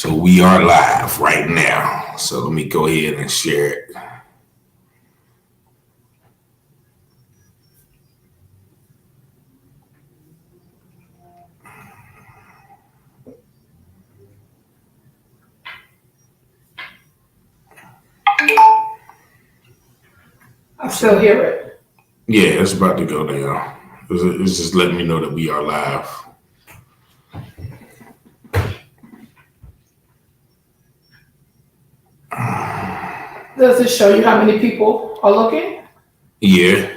So we are live right now. So let me go ahead and share it. I still hear it. Yeah, it's about to go down. It's just letting me know that we are live. Does it show you how many people are looking? Yeah,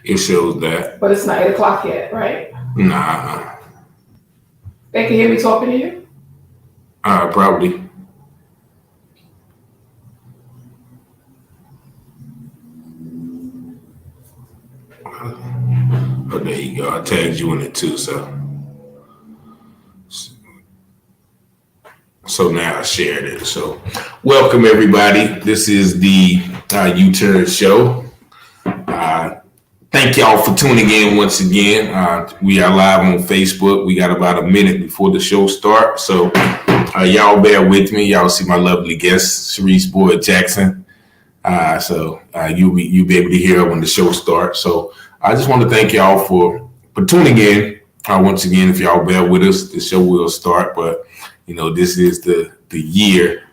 it shows that. But it's not 8 o'clock yet, right? Nah. They can hear me talking to you? Probably. Oh, there you go. I tagged you in it too, so now I shared it. So welcome everybody. This is the U-Turn Show. Thank y'all for tuning in once again. We are live on Facebook. We got about a minute before the show starts. So y'all bear with me. Y'all see my lovely guest, Chariesse Boyd Jackson. So you'll be able to hear her when the show starts. So I just want to thank y'all for tuning in. Once again, if y'all bear with us, the show will start. But you know, this is the year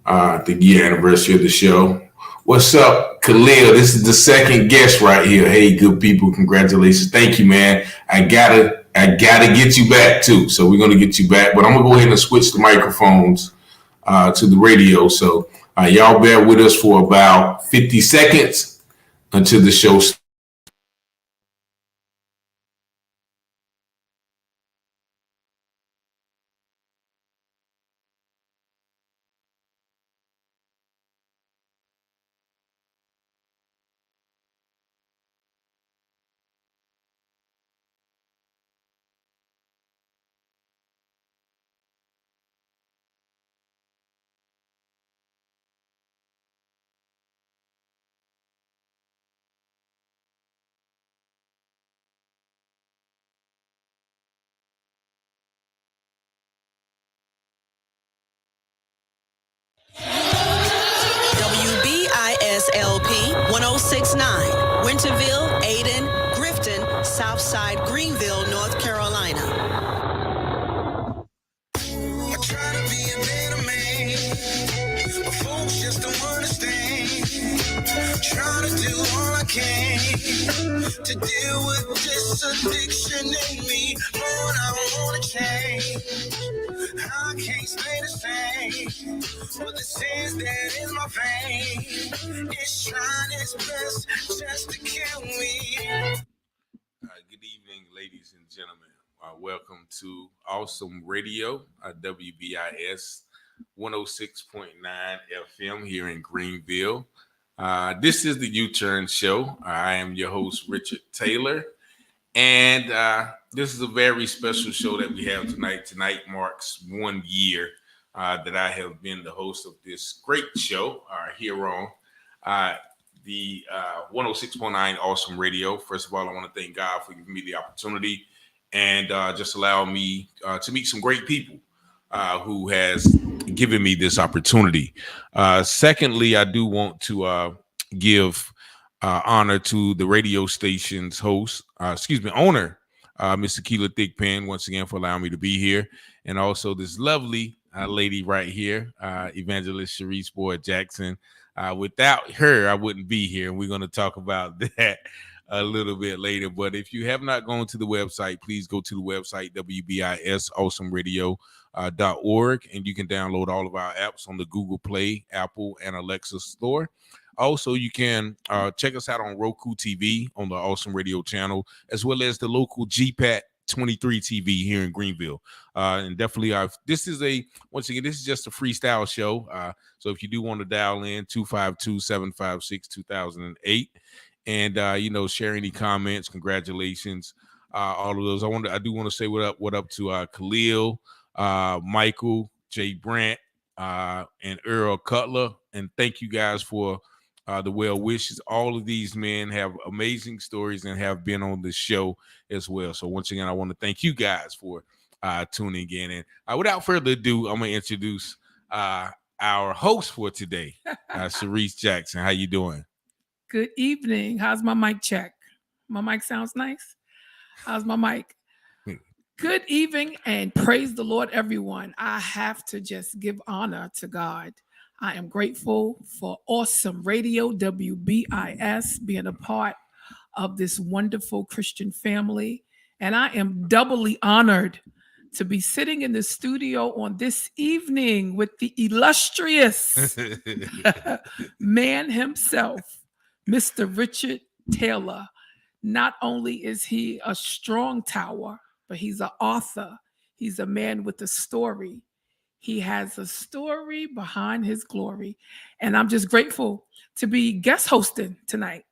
anniversary of the show. What's up, Khalil? This is the second guest right here. Hey, good people, congratulations. Thank you, man. I gotta get you back too. So we're gonna get you back, but I'm gonna go ahead and switch the microphones to the radio. So y'all bear with us for about 50 seconds until the show starts. WBISLP 1069, Winterville, Ayden, Grifton, Southside, Greenville, North Carolina. I try to be a better man, but folks just don't understand. Try to do all I can to deal with this addiction in me. Lord, I want to change. I can't stay the same. But the sins that in my vein is trying its best just to kill me. Good evening, ladies and gentlemen. Welcome to Awesome Radio, WBIS 106.9 FM here in Greenville. This is the U-Turn Show. I am your host, Richard Taylor. And this is a very special show that we have tonight. Tonight marks 1 year that I have been the host of this great show here on the 106.9 Awesome Radio. First of all, I want to thank God for giving me the opportunity and just allow me to meet some great people who has given me this opportunity. Secondly, I do want to give honor to the radio station's owner, Mr. Keela Thickpen, once again for allowing me to be here. And also this lovely lady right here, Evangelist Chariesse Boyd Jackson. Without her, I wouldn't be here. And we're going to talk about that a little bit later. But if you have not gone to the website, please go to the website, WBISAwesomeRadio.org, and you can download all of our apps on the Google Play, Apple, and Alexa store. Also, you can check us out on Roku TV on the Awesome Radio channel, as well as the local GPAT 23 TV here in Greenville. And definitely, this is just a freestyle show. So if you do want to dial in, 252-756-2008, and share any comments, congratulations, all of those. I do want to say what up to Khalil, Michael, Jay Brandt, and Earl Cutler, and thank you guys for the well wishes. All of these men have amazing stories and have been on the show as well. So once again, I want to thank you guys for tuning in. And without further ado, I'm gonna introduce our host for today, Chariesse Jackson. How you doing? Good evening. How's my mic check? My mic sounds nice. How's my mic? Good evening and praise the Lord, everyone. I have to just give honor to God. I am grateful for Awesome Radio, WBIS, being a part of this wonderful Christian family. And I am doubly honored to be sitting in the studio on this evening with the illustrious man himself, Mr. Richard Taylor. Not only is he a strong tower, but he's an author. He's a man with a story. He has a story behind his glory. And I'm just grateful to be guest hosting tonight.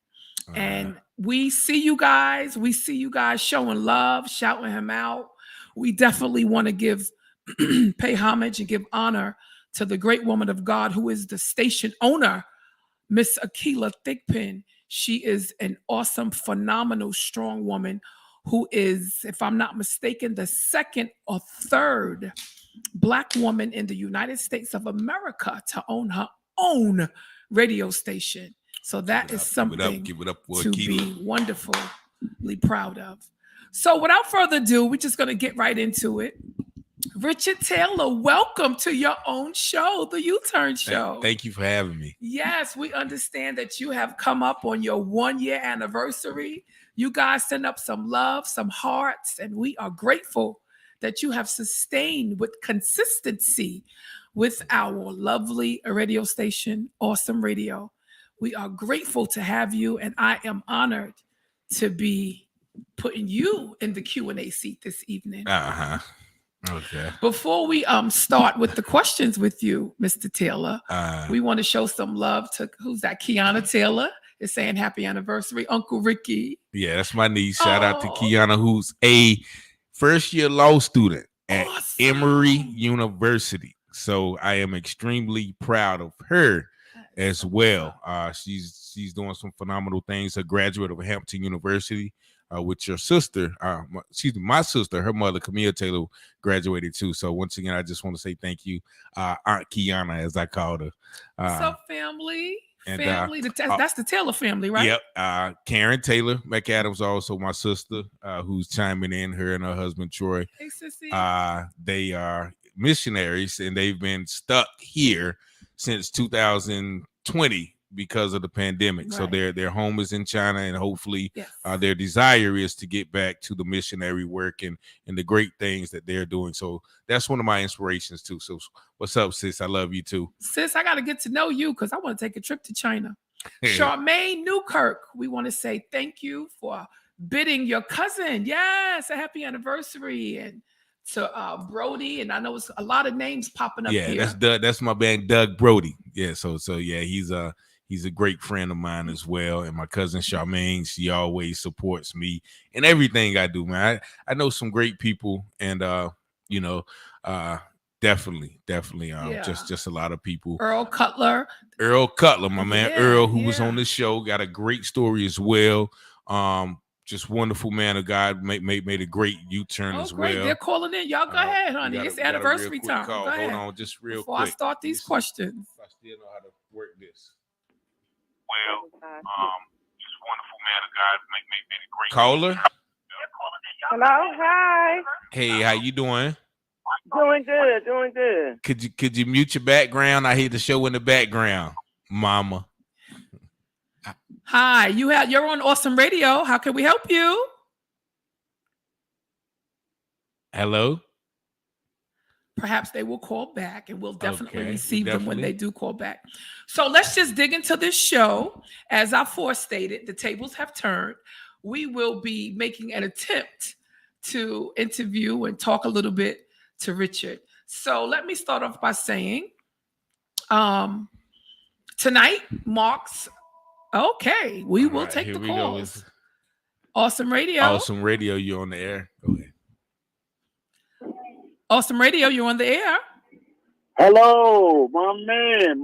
And we see you guys. We see you guys showing love, shouting him out. We definitely want to pay homage and give honor to the great woman of God who is the station owner, Miss Akila Thigpen. She is an awesome, phenomenal, strong woman who is, if I'm not mistaken, the second or third Black woman in the United States of America to own her own radio station. So that is something to be wonderfully proud of. So without further ado, we're just going to get right into it. Richard Taylor, welcome to your own show, the U-Turn Show. Thank you for having me. Yes, we understand that you have come up on your 1-year anniversary. You guys send up some love, some hearts, and we are grateful that you have sustained with consistency with our lovely radio station, Awesome Radio. We are grateful to have you, and I am honored to be putting you in the Q&A seat this evening. Okay. Before we start with the questions with you, Mr. Taylor, we want to show some love to, who's that? Kiana Taylor is saying happy anniversary. Uncle Ricky. Yeah, that's my niece. Shout out to Kiana, who's a first-year law student at Emory University. So I am extremely proud of her as well. She's doing some phenomenal things. A graduate of Hampton University. With your sister, my sister, her mother, Camille Taylor, graduated too. So once again, I just want to say thank you, Aunt Kiana, as I called her. What's up, family? Family, that's the Taylor family, right? Yep. Karen Taylor McAdams, also my sister, who's chiming in. Her and her husband Troy. Hey, sissy. They are missionaries, and they've been stuck here since 2020. Because of the pandemic. Right. So their home is in China, and hopefully their desire is to get back to the missionary work and the great things that they're doing. So that's one of my inspirations too. So what's up, sis? I love you too. Sis, I got to get to know you because I want to take a trip to China. Charmaine Newkirk, we want to say thank you for bidding your cousin. Yes, a happy anniversary. And to Brody, and I know it's a lot of names popping up here. Yeah, that's my man, Doug Brody. Yeah, so yeah, he's a great friend of mine as well. And my cousin Charmaine, she always supports me in everything I do, man. I know some great people, and definitely, just a lot of people. Earl Cutler, my man, Earl, who was on the show, got a great story as well. Just wonderful man of God, made a great U-turn as well. They're calling in. Y'all go ahead, honey. It's anniversary time. Go ahead. Hold on, just real before quick. I start these questions. I still know how to work this. Well, just wonderful man of God, made a great caller. Hello, hi. Hey, how you doing? Doing good. Could you mute your background? I hear the show in the background, Mama. Hi, you're on Awesome Radio. How can we help you? Hello. Perhaps they will call back, and we'll definitely receive them when they do call back. So let's just dig into this show. As I forestated, the tables have turned. We will be making an attempt to interview and talk a little bit to Richard. So let me start off by saying, tonight marks. Okay, we will take the calls. Awesome Radio, you're on the air. Go ahead. Awesome Radio, you're on the air. Hello, my man.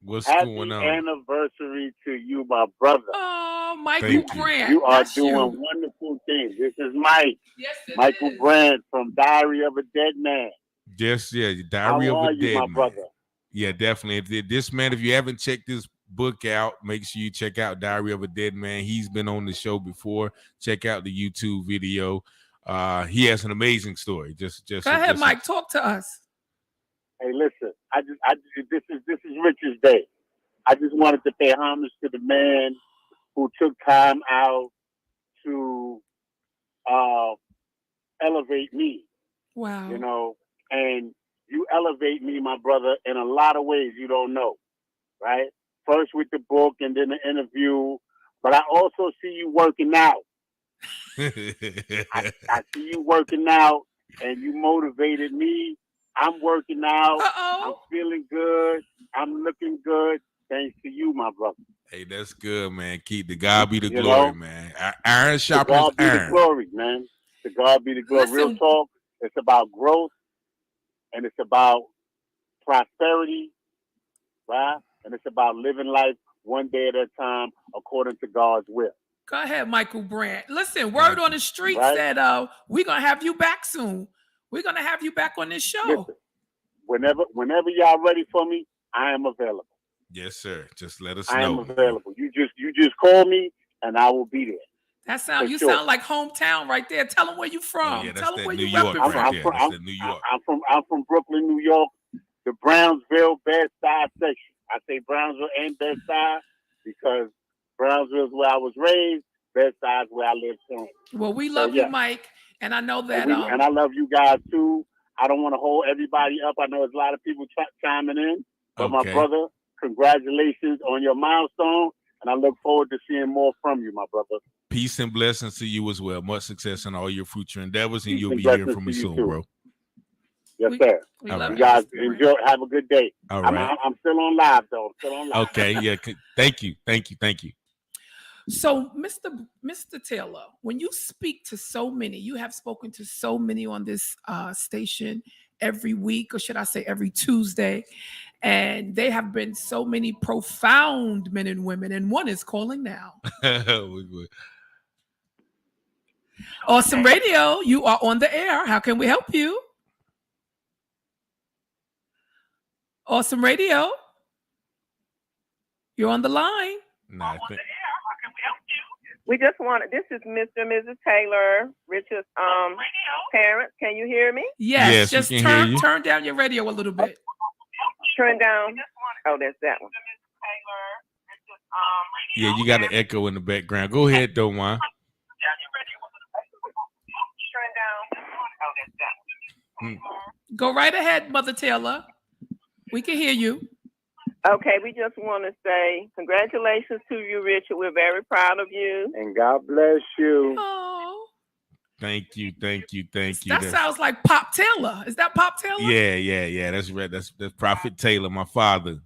What's Happy going on? anniversary to you, my brother. Oh, Michael Thank you. Grant. You are that's doing you. wonderful things. This is Mike, Yes, it Michael is. Grant from Diary of a Dead Man. Yes, yeah, How Diary of are a you, Dead my Man. brother? Yeah, definitely. If man, if you haven't checked this book out, make sure you check out Diary of a Dead Man. He's been on the show before. Check out the YouTube video. He has an amazing story. Go ahead, just Mike. Talk to us. Hey, listen. This is Richard's day. I just wanted to pay homage to the man who took time out to elevate me. Wow. You know, and you elevate me, my brother, in a lot of ways you don't know, right? First with the book and then the interview, but I also see you working out. I see you working out, and you motivated me. I'm working out. I'm feeling good. I'm looking good. Thanks to you, my brother. Hey, that's good, man. Keep the God be the You glory, know? man. Iron To sharpens God be the iron. glory, man. To God be the glory. Listen. Real talk. It's about growth, and it's about prosperity, right? And it's about living life one day at a time according to God's will. Go ahead, Michael Grant. Listen, word on the street Right? said we're gonna have you back soon. We're gonna have you back on this show. Listen, whenever y'all ready for me, I am available. Yes, sir. Just let us I am know. available. You just call me and I will be there. That sound For you sure. sound like hometown right there. Tell them where you from. Oh, yeah, that's Tell them that where New you York repping right from. there. That's that New York. I'm from Brooklyn, New York, the Brownsville Bed-Stuy section. I say Brownsville and Bed-Stuy because Brownsville is where I was raised. Bed-Stuy is where I live currently. Well, we love you, Mike, and I know that. And I love you guys too. I don't want to hold everybody up. I know there's a lot of people chiming in, but my brother, congratulations on your milestone, and I look forward to seeing more from you, my brother. Peace and blessings to you as well. Much success in all your future endeavors, and you'll be blessings hearing from me to you soon, too. bro. Yes, sir. We All love right. You guys enjoy. Have a good day. All right. I'm still on live though. I'm still on live. Okay. Yeah. Thank you. So, Mr. Taylor, when you speak to so many, you have spoken to so many on this station every week, or should I say every Tuesday, and they have been so many profound men and women, and one is calling now. Awesome Radio, you are on the air. How can we help you? Awesome Radio, you're on the line. Nah, We just wanted. This is Mr. and Mrs. Taylor, Richard's parents. Can you hear me? Yes, we just can hear you. turn down your radio a little bit. Turn down. Oh, that's that one. Yeah, you got an echo in the background. Go ahead, don't mind. Go right ahead, Mother Taylor. We can hear you. Okay, we just want to say congratulations to you, Richard. We're very proud of you. And God bless you. Oh, Thank you. that sounds like Pop Taylor. Is that Pop Taylor? Yeah. That's right. That's Prophet Taylor, my father.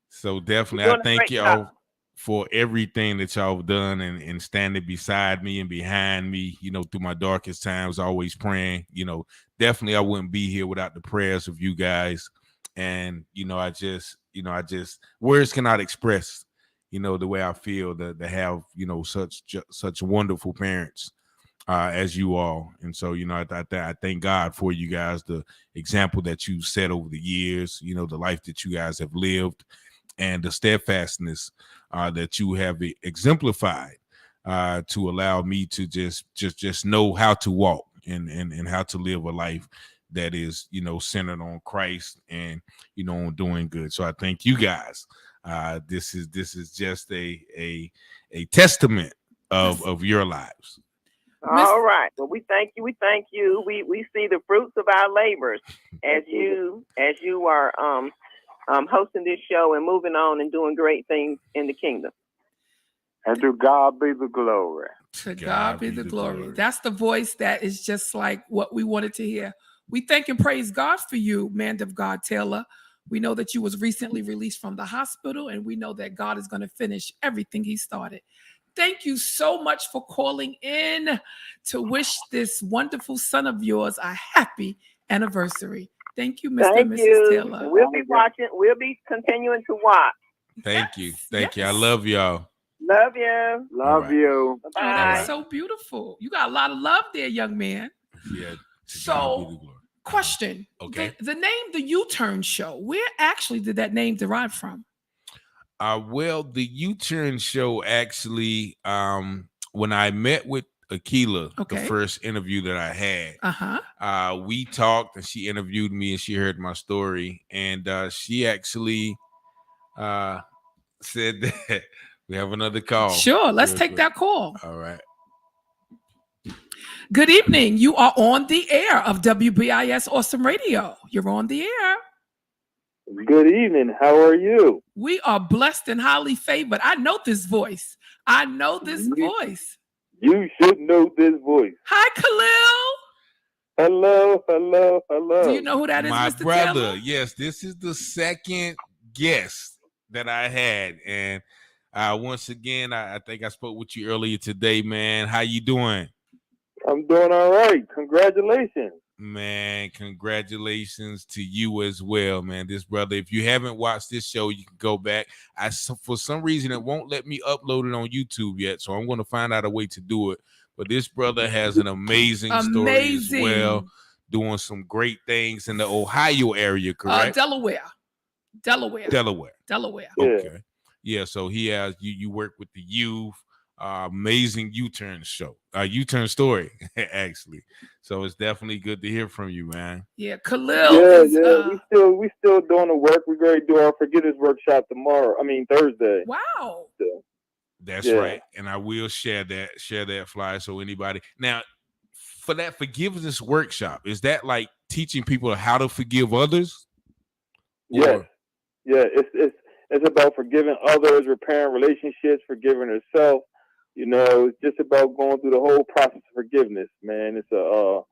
So definitely, I thank y'all for everything that y'all have done and standing beside me and behind me, through my darkest times, always praying. Definitely I wouldn't be here without the prayers of you guys. And, I just words cannot express, the way I feel to have, such wonderful parents as you all. And so, I thank God for you guys, the example that you've set over the years, the life that you guys have lived, and the steadfastness that you have exemplified to allow me to just know how to walk and how to live a life that is, centered on Christ and, on doing good. So I thank you guys. This is just a testament of your lives. All right. Well, we thank you. We see the fruits of our labors as you are hosting this show and moving on and doing great things in the kingdom. And to God be the glory. To God be the glory. That's the voice that is just like what we wanted to hear. We thank and praise God for you, man of God, Taylor. We know that you was recently released from the hospital, and we know that God is going to finish everything he started. Thank you so much for calling in to wish this wonderful son of yours a happy anniversary. Thank you, Mr. Thank and Mrs. you. Taylor. We'll be watching. We'll be continuing to watch. Thank you. Thank you. I Yes. love y'all. Love you. Love right. you. Oh, Bye. that's right. so beautiful. You got a lot of love there, young man. Yeah. So, God be the glory. question. Okay. The name, the U-Turn Show, where actually did that name derive from? Well, the U-Turn Show actually, when I met with Akila, the Okay. first interview that I had, Uh-huh. we talked and she interviewed me and she heard my story. And she actually said that we have another call. Sure. Let's real take quick. that call. All right. Good evening. You are on the air of WBIS Awesome Radio. You're on the air. Good evening. How are you? We are blessed and highly favored. I know this voice. I know this voice. You should know this voice. Hi, Khalil. Hello, hello, hello. Do you know who that is, My Mr. brother. Taylor? Yes, this is the second guest that I had. And once again, I think I spoke with you earlier today, man. How you doing? I'm doing all right. Congratulations. Man, congratulations to you as well, man. This brother, if you haven't watched this show, you can go back. For some reason, it won't let me upload it on YouTube yet, so I'm going to find out a way to do it. But this brother has an amazing story as well, doing some great things in the Ohio area, correct? Delaware. Yeah. Okay. Yeah, so he has, you work with the youth. Amazing U-turn show, U-turn story, actually. So it's definitely good to hear from you, man. Yeah, Khalil. We still doing the work. We're going to do our forgiveness workshop Thursday. Wow. So, that's right, and I will share that flyer so anybody. Now, for that forgiveness workshop, is that like teaching people how to forgive others? Yes. Yeah, it's about forgiving others, repairing relationships, forgiving yourself. You know, it's just about going through the whole process of forgiveness, man. It's a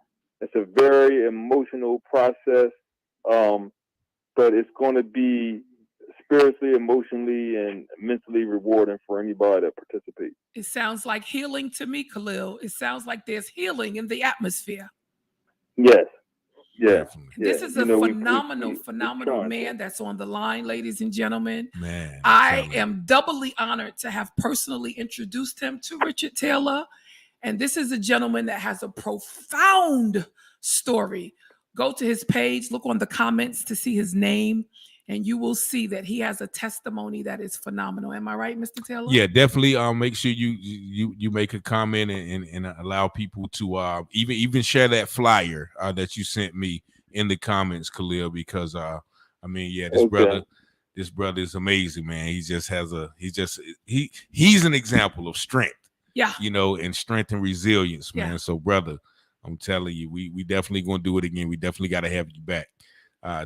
very emotional process, but it's going to be spiritually, emotionally, and mentally rewarding for anybody that participates. It sounds like healing to me, Khalil. It sounds like there's healing in the atmosphere. Yes. Yeah. Definitely. This is a phenomenal man that's on the line, ladies and gentlemen. Man, I am doubly honored to have personally introduced him to Richard Taylor. And this is a gentleman that has a profound story. Go to his page, look on the comments to see his name, and you will see that he has a testimony that is phenomenal. Am I right, Mr. Taylor? Yeah, definitely. Make sure you make a comment and allow people to even share that flyer that you sent me in the comments, Khalil, because this brother is amazing, man. He just has he's an example of strength. Yeah. You know, and strength and resilience, man. Yeah. So, brother, I'm telling you, we definitely gonna do it again. We definitely got to have you back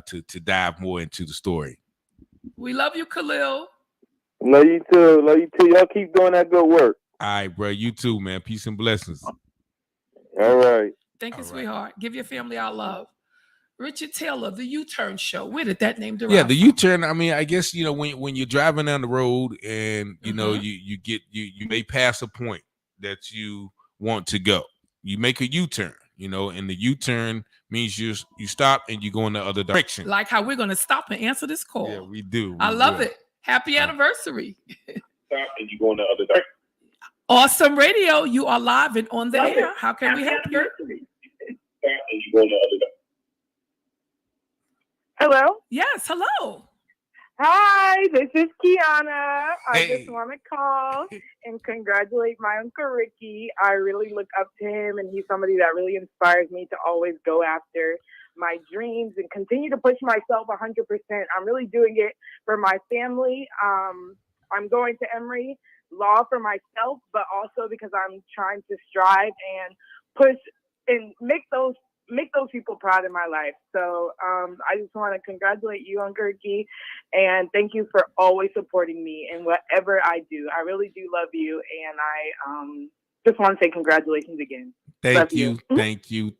to dive more into the story. We love you, Khalil. Love you too. Y'all keep doing that good work. All right, bro. You too, man. Peace and blessings. All right. Thank you, sweetheart. Give your family our love. Richard Taylor, the U-Turn Show. Where did that name derive? Yeah, the U-turn. I mean, I guess when you're driving down the road and you know you may pass a point that you want to go. You make a U-turn, and the U-turn means you stop and you go in the other direction. Like how we're gonna stop and answer this call. Yeah, we do. I love it. Happy anniversary. Stop and you go in the other direction. Awesome Radio, you are live and on the air. How can we help you? Hello? Yes, hello. Hi, this is Kiana. I Hey. just want to call and congratulate my Uncle Ricky. I really look up to him, and he's somebody that really inspires me to always go after my dreams and continue to push myself 100%. I'm really doing it for my family. I'm going to Emory Law for myself, but also because I'm trying to strive and push and make those people proud in my life. So I just want to congratulate you, Uncle Ricky, and thank you for always supporting me in whatever I do. I really do love you, and I just want to say congratulations again. Thank you.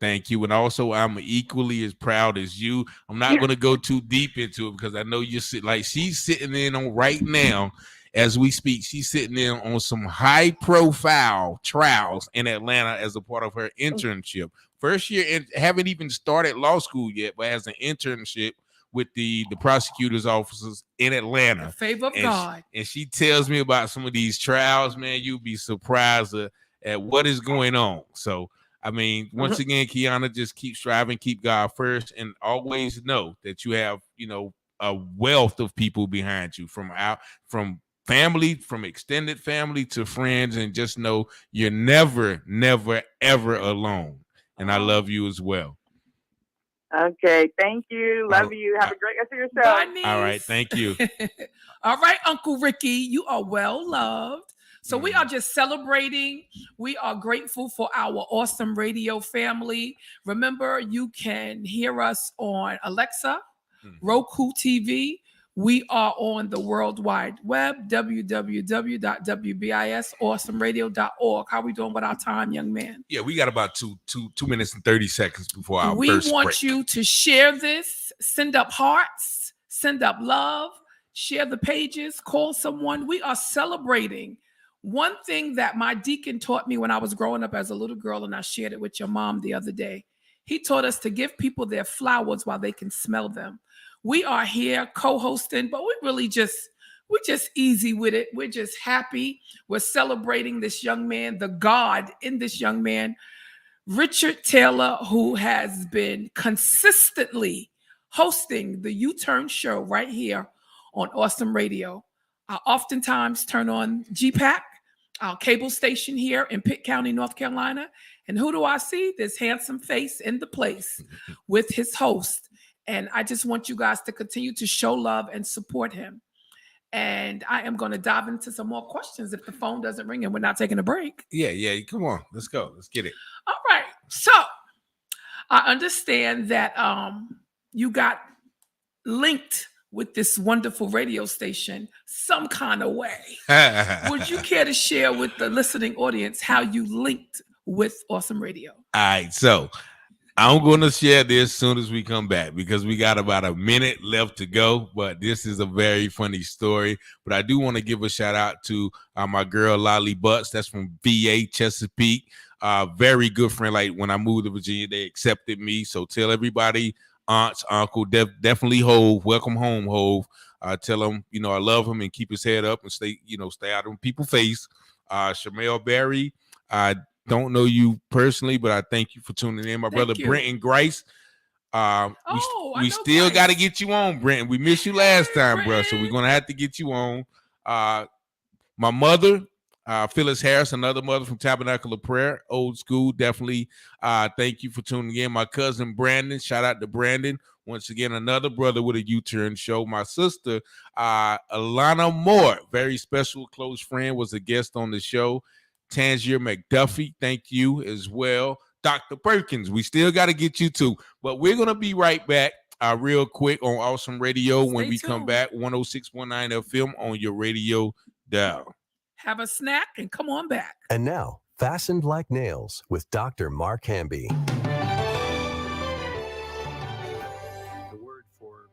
And also, I'm equally as proud as you. I'm not going to go too deep into it because I know she's sitting in on right now as we speak, she's sitting in on some high-profile trials in Atlanta as a part of her internship. First year, and haven't even started law school yet, but has an internship with the prosecutors' offices in Atlanta. The favor of God. And she tells me about some of these trials, man. You'll be surprised at what is going on. So, I mean, once again, Kiana, just keep striving, keep God first, and always know that you have, a wealth of people behind you from family, from extended family to friends, and just know you're never, never, ever alone. And I love you as well. Okay, thank you. Love you. Have a great rest of your show. Bye, niece. All right, thank you. All right, Uncle Ricky, you are well loved. So we are just celebrating. We are grateful for our awesome radio family. Remember, you can hear us on Alexa, Roku TV. We are on the World Wide Web, www.wbisawesomeradio.org. How we doing with our time, young man? Yeah, we got about two minutes and 30 seconds before our we first want break. You to share this, send up hearts, send up love, share the pages, call someone. We are celebrating. One thing that my deacon taught me when I was growing up as a little girl, and I shared it with your mom the other day, he taught us to give people their flowers while they can smell them. We are here co-hosting, but we're just easy with it. We're just happy. We're celebrating this young man, the God in this young man, Richard Taylor, who has been consistently hosting the U-Turn show right here on Awesome Radio. I oftentimes turn on GPAC, our cable station here in Pitt County, North Carolina. And who do I see? This handsome face in the place with his host. And I just want you guys to continue to show love and support him. And I am going to dive into some more questions if the phone doesn't ring and we're not taking a break. Yeah. Come on. Let's go. Let's get it. All right. So I understand that you got linked with this wonderful radio station some kind of way. Would you care to share with the listening audience how you linked with Awesome Radio? All right. So I'm going to share this as soon as we come back because we got about a minute left to go, but this is a very funny story. But I do want to give a shout out to my girl, Lolly Butts. That's from VA, Chesapeake. Very good friend. Like when I moved to Virginia, they accepted me. So tell everybody, aunts, uncle, definitely Hove. Welcome home, Hove. Tell him, I love him and keep his head up and stay out of people's face. Shamel Berry, I don't know you personally, but I thank you for tuning in. My brother Brenton Grice. We still got to get you on, Brenton. We missed you last time, bro. So we're gonna have to get you on. My mother, Phyllis Harris, another mother from Tabernacle of Prayer, old school. Definitely thank you for tuning in. My cousin Brandon, shout out to Brandon. Once again, another brother with a U-turn show. My sister, Alana Moore, very special close friend, was a guest on the show. Tangier McDuffie, thank you as well. Dr. Perkins, we still got to get you too. But we're going to be right back real quick on Awesome Radio when we come back. 106.9 FM on your radio dial. Have a snack and come on back. And now, Fastened Like Nails with Dr. Mark Hamby. The word for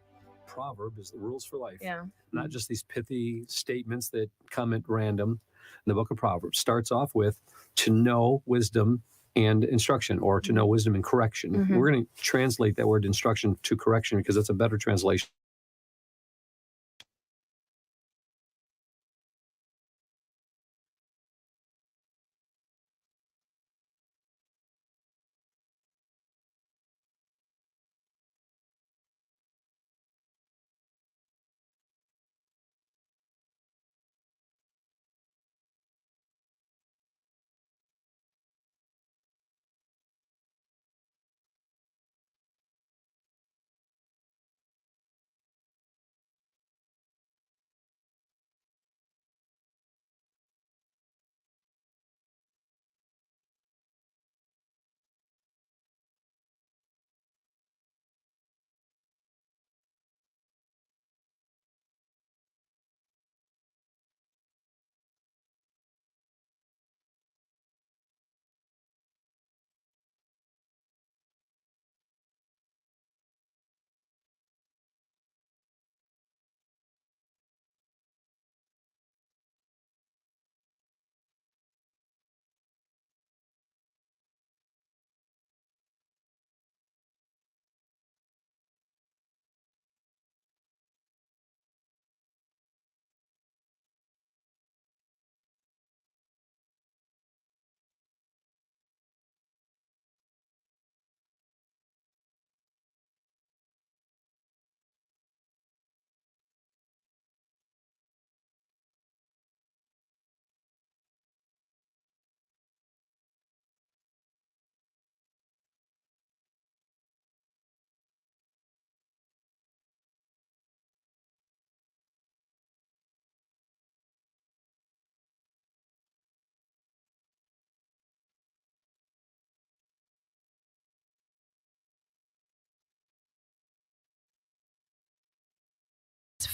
proverb is the rules for life. Yeah. Not just these pithy statements that come at random. The book of Proverbs starts off with to know wisdom and instruction, or to know wisdom and correction. Mm-hmm. We're going to translate that word instruction to correction because it's a better translation.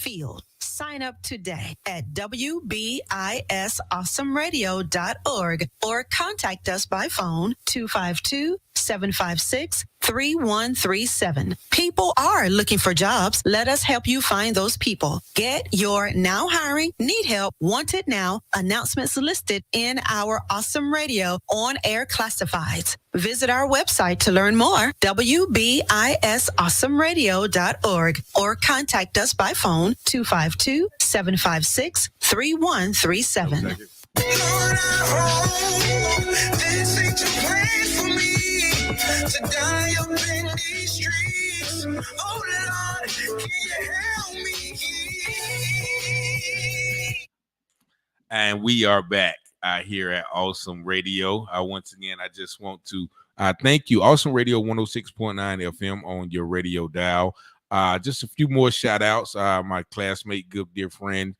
field. Sign up today at WBISAwesomeRadio.org or contact us by phone 252-756-3137. People are looking for jobs. Let us help you find those people. Get your now hiring, need help, wanted now announcements listed in our Awesome Radio on-air classifieds. Visit our website to learn more, WBISAwesomeRadio.org, or contact us by phone 252-756-3137. Lord, I hope this ain't too late for me to die up in these streets. Oh Lord, can you help me? And we are back here at Awesome Radio. Once again, I just want to thank you. Awesome Radio 106.9 FM on your radio dial. Just a few more shout outs. My classmate, good dear friend,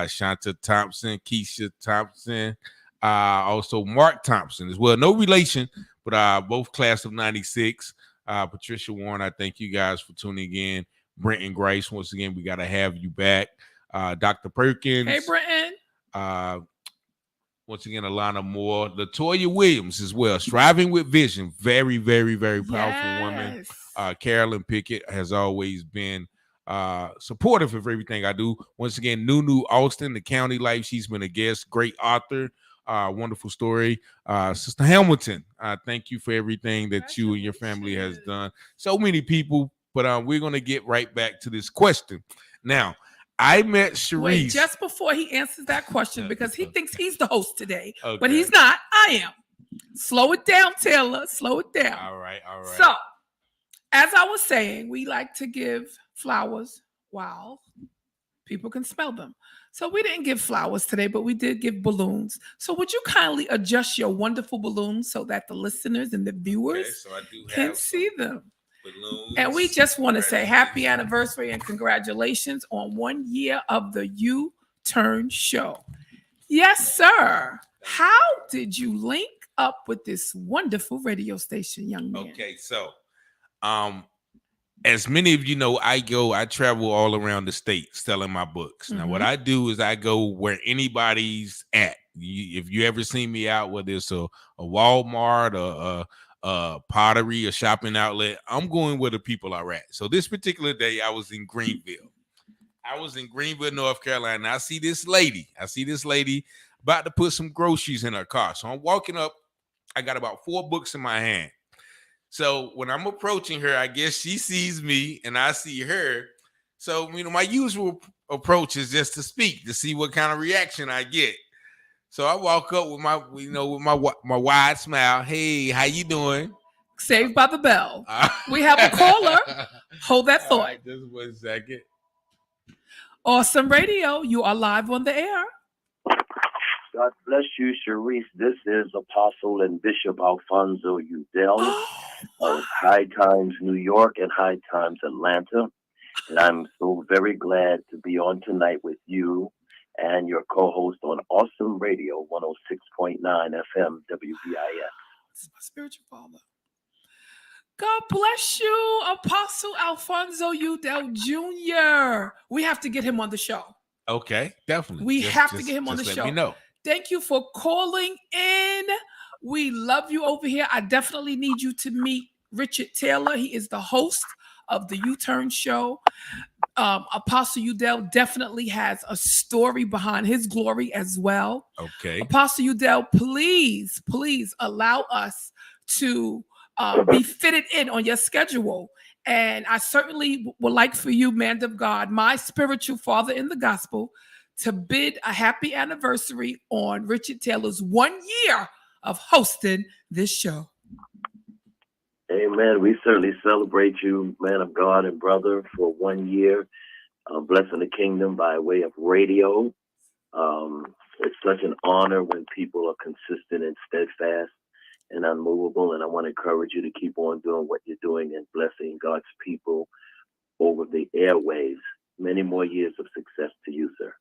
Shanta Thompson, Keisha Thompson, also Mark Thompson as well. No relation, but both class of 96. Patricia Warren, I thank you guys for tuning in. Brenton Grice, once again, we got to have you back. Dr. Perkins. Hey, Brenton. Once again, Alana Moore, Latoya Williams as well. Striving with Vision, very, very, very powerful woman. Carolyn Pickett has always been supportive of everything I do. Once again, Nunu Austin, The County Life. She's been a guest, great author, wonderful story. Sister Hamilton, thank you for everything that you and your family has done. So many people, but we're going to get right back to this question. Now, I met Chariesse. Wait, just before he answers that question, because he thinks he's the host today, Okay. but he's not. I am. Slow it down, Taylor. Slow it down. All right. So, as I was saying, we like to give flowers while people can smell them. So we didn't give flowers today, but we did give balloons. So would you kindly adjust your wonderful balloons so that the listeners and the viewers can see them? Balloons. And we just want to say happy anniversary and congratulations on 1 year of the U-Turn show. Yes, sir. How did you link up with this wonderful radio station, young man? Okay, so as many of you know, I travel all around the state selling my books. Now, what I do is I go where anybody's at. If you ever see me out, whether it's a Walmart or pottery or shopping outlet, I'm going where the people are at. So this particular day, I was in Greenville. North Carolina. I see this lady about to put some groceries in her car. So I'm walking up. I got about 4 books in my hand. So when I'm approaching her, I guess she sees me and I see her. So, my usual approach is just to speak, to see what kind of reaction I get. So I walk up with my wide smile. Hey, how you doing? Saved by the bell. We have a caller. Hold that thought. Right, just 1 second. Awesome Radio. You are live on the air. God bless you, Chariesse. This is Apostle and Bishop Alfonso Udell of High Times, New York and High Times, Atlanta. And I'm so very glad to be on tonight with you and your co-host on Awesome Radio 106.9 FM WBIS. This is my spiritual father. God bless you, Apostle Alfonso Udell Jr. We have to get him on the show. Okay, definitely. We have to get him on the show. Let me know. Thank you for calling in. We love you over here. I definitely need you to meet Richard Taylor. He is the host of the U-Turn show. Apostle Udell definitely has a story behind his glory as well. Okay. Apostle Udell, please allow us to be fitted in on your schedule. And I certainly would like for you, man of God, my spiritual father in the gospel, to bid a happy anniversary on Richard Taylor's 1 year of hosting this show. Amen. We certainly celebrate you, man of God and brother, for 1 year, blessing the kingdom by way of radio. It's such an honor when people are consistent and steadfast and unmovable. And I want to encourage you to keep on doing what you're doing and blessing God's people over the airwaves. Many more years of success to you, sir.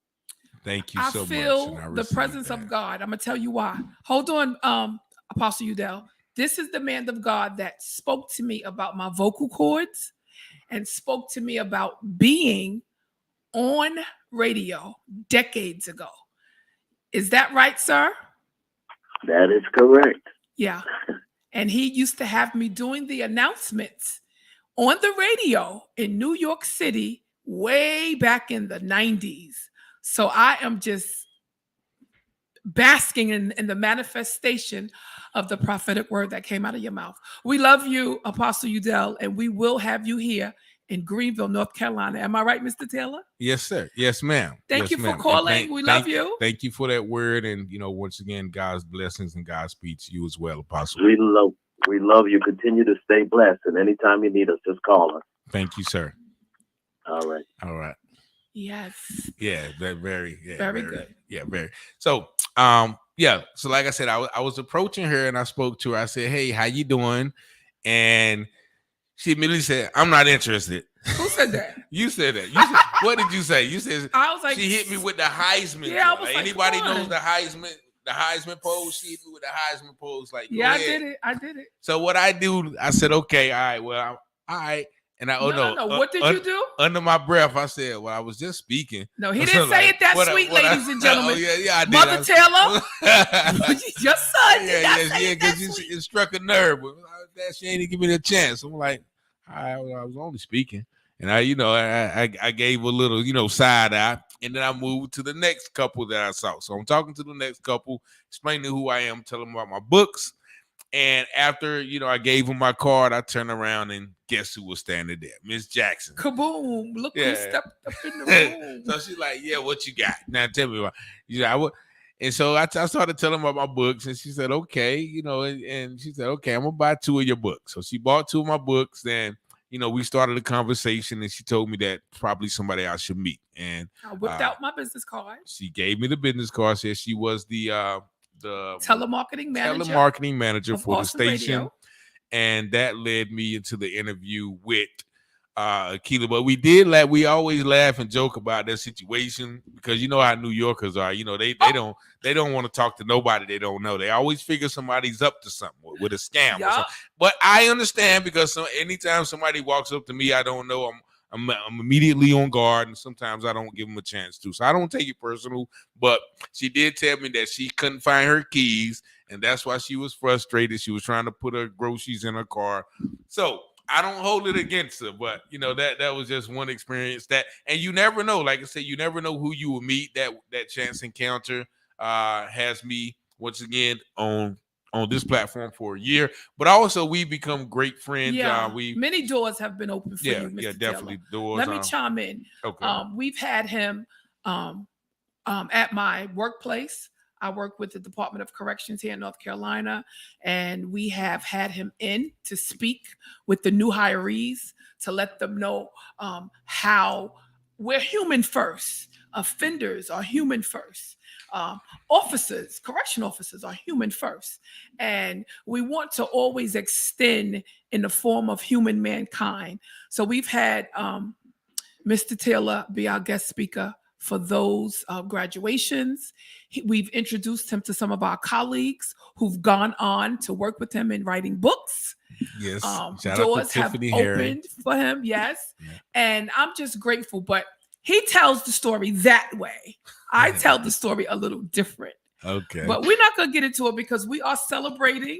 Thank you so much. I feel the presence of God. I'm going to tell you why. Hold on, Apostle Udell. This is the man of God that spoke to me about my vocal cords and spoke to me about being on radio decades ago. Is that right, sir? That is correct. Yeah. And he used to have me doing the announcements on the radio in New York City way back in the 90s. So I am just basking in the manifestation of the prophetic word that came out of your mouth. We love you, Apostle Udell, and we will have you here in Greenville, North Carolina. Am I right, Mr. Taylor? Yes, sir. Yes, ma'am. Thank yes, you for calling. We love you. Thank you for that word. And, once again, God's blessings and God's speed to you as well, Apostle. We love you. Continue to stay blessed. And anytime you need us, just call us. Thank you, sir. All right. All right. Yes. Yeah, very good. Yeah, very. So, so like I said, I was approaching her and I spoke to her. I said, "Hey, how you doing?" And she immediately said, "I'm not interested." Who said that? You said that. What did you say? You said I was like, she hit me with the Heisman. Yeah, I was like, anybody knows the Heisman pose? She hit me with the Heisman pose. Like, yeah, I did it. So what I do, I said, "Okay, all right, well, all right." And no. What did you do? Under my breath, I said, "Well, I was just speaking." No, he didn't say it that sweet, ladies and gentlemen. I did. Mother Taylor, your son. Yeah, because it struck a nerve. But she ain't even give me the chance. I'm like, I was only speaking, and I gave a little, side eye, and then I moved to the next couple that I saw. So I'm talking to the next couple, explaining who I am, telling them about my books. And after, I gave him my card, I turned around and guess who was standing there? Miss Jackson. Kaboom. Look who stepped up in the room. So she's like, "Yeah, what you got? Now tell me about." And so I started telling her about my books, and she said, "Okay," and she said, "Okay, I'm going to buy 2 of your books." So she bought 2 of my books, and, we started a conversation, and she told me that probably somebody I should meet. And I whipped out my business card. She gave me the business card, said she was the telemarketing manager for the station. Radio. And that led me into the interview with Akila. But we always laugh and joke about that situation because you know how New Yorkers are. They don't want to talk to nobody they don't know. They always figure somebody's up to something with a scam or something. But I understand because anytime somebody walks up to me I don't know, I'm immediately on guard, and sometimes I don't give them a chance to. So I don't take it personal, but she did tell me that she couldn't find her keys, and that's why she was frustrated. She was trying to put her groceries in her car. So I don't hold it against her, but that was just one experience and you never know. Like I said, you never know who you will meet. That chance encounter has me once again on this platform for a year, but also we become great friends. Yeah, many doors have been open for you, Mr. Yeah, definitely Taylor. doors. Let me chime in. Okay. We've had him at my workplace. I work with the Department of Corrections here in North Carolina, and we have had him in to speak with the new hirees to let them know how we're human first. Offenders are human first. Correction officers are human first. And we want to always extend in the form of human mankind. So we've had Mr. Taylor be our guest speaker for those graduations. We've introduced him to some of our colleagues who've gone on to work with him in writing books. Yes. Doors have opened for him. Yes. Yeah. And I'm just grateful, but he tells the story that way. I tell the story a little different. Okay. But we're not going to get into it because we are celebrating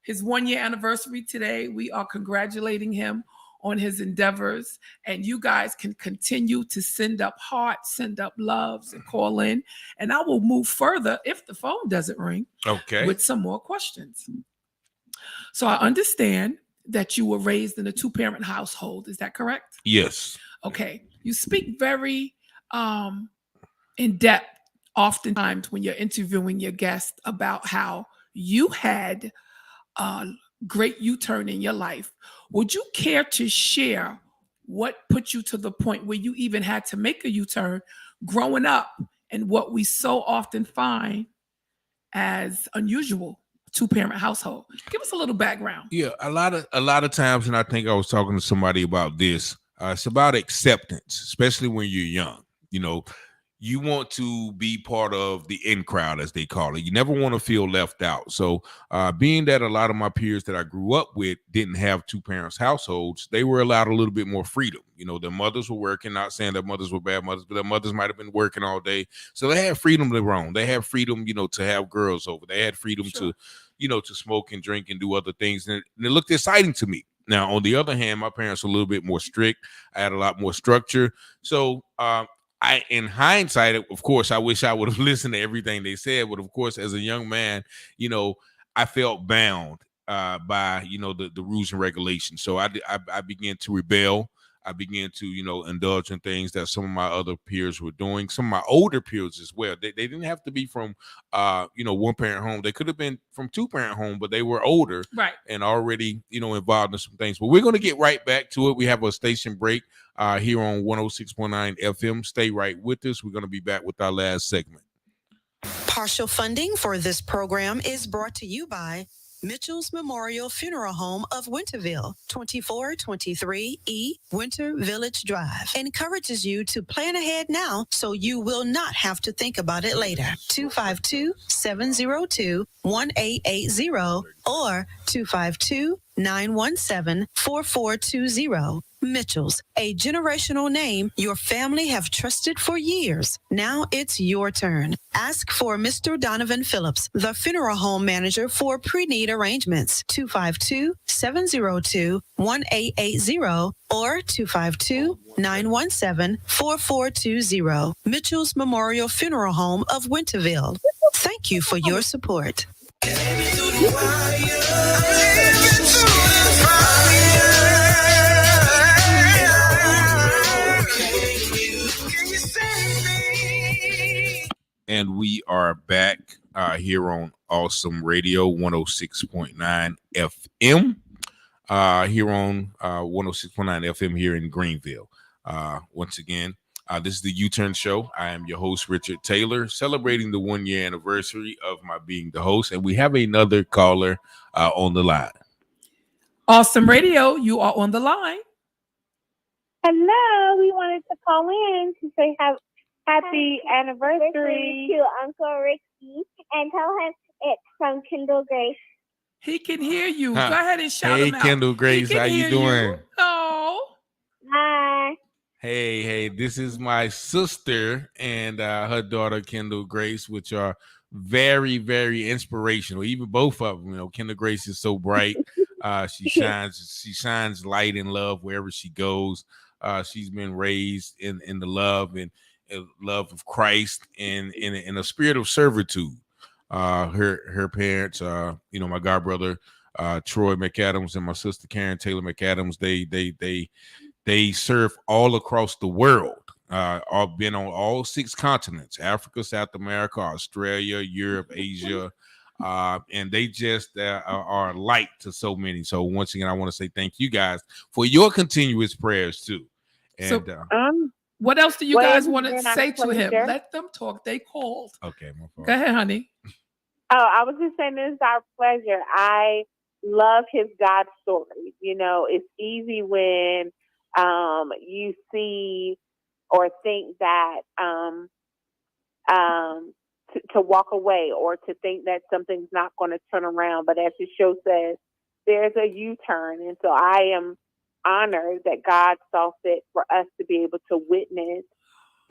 his 1-year anniversary today. We are congratulating him on his endeavors. And you guys can continue to send up hearts, send up loves, and call in. And I will move further if the phone doesn't ring. Okay. With some more questions. So I understand that you were raised in a 2-parent household. Is that correct? Yes. Okay. You speak very in depth oftentimes when you're interviewing your guest about how you had a great U-turn in your life. Would you care to share what put you to the point where you even had to make a U-turn growing up and what we so often find as unusual 2-parent household? Give us a little background. Yeah, a lot of times, and I think I was talking to somebody about this. It's about acceptance, especially when you're young. you want to be part of the in crowd, as they call it. You never want to feel left out. So being that a lot of my peers that I grew up with didn't have two parents households, they were allowed a little bit more freedom. You know, their mothers were working, not saying that mothers were bad mothers, but their mothers might have been working all day. So they had freedom to roam. They had freedom, you know, to have girls over. They had freedom to, you know, to smoke and drink and do other things. And it looked exciting to me. Now, on the other hand, my parents were a little bit more strict. I had a lot more structure. So in hindsight, of course, I wish I would have listened to everything they said. But of course, as a young man, you know, I felt bound by, you know, the rules and regulations. So I began to rebel. I began to, you know, indulge in things that some of my other peers were doing. Some of my older peers as well. They didn't have to be from, you know, one parent home. They could have been from two parent home, but they were older, right, and already, you know, involved in some things. But we're going to get right back to it. We have a station break here on 106.9 FM. Stay right with us. We're going to be back with our last segment. Partial funding for this program is brought to you by Mitchell's Memorial Funeral Home of Winterville, 2423 E Winter Village Drive. Encourages you to plan ahead now so you will not have to think about it later. 252-702-1880 or 252-917-4420. Mitchell's, a generational name your family have trusted for years. Now it's your turn. Ask for Mr. Donovan Phillips, the funeral home manager, for pre-need arrangements. 252-702-1880 or 252-917-4420. Mitchell's Memorial Funeral Home of Winterville. Thank you for your support. And we are back here on Awesome Radio 106.9 FM. Here on 106.9 FM here in Greenville. Once again, this is the U-Turn Show. I am your host, Richard Taylor, celebrating the 1-year anniversary of my being the host. And we have another caller on the line. Awesome Radio, you are on the line. Hello, we wanted to call in to say happy anniversary to Uncle Ricky and tell him it's from Kendall Grace. He can hear you. Go ahead and shout him out. Hey, Kendall Grace, how you doing? Oh. Hi. Hey, this is my sister and her daughter, Kendall Grace, which are very, very inspirational. Even both of them, you know, Kendall Grace is so bright. She shines light and love wherever she goes. She's been raised in the love and love of Christ and in a spirit of servitude. Her parents, you know, my godbrother Troy McAdams and my sister Karen Taylor McAdams, they serve all across the world. All been on all 6 continents: Africa, South America, Australia, Europe, Asia. And they just are light to so many. So once again, I want to say thank you guys for your continuous prayers too. And what else do you guys want to say to him? Let them talk. They called. Okay, my fault. Go ahead, honey. Oh, I was just saying this is our pleasure. I love his God story. You know, it's easy when you see or think that to walk away or to think that something's not going to turn around. But as the show says, there's a U-turn. And so I am honored that God saw fit for us to be able to witness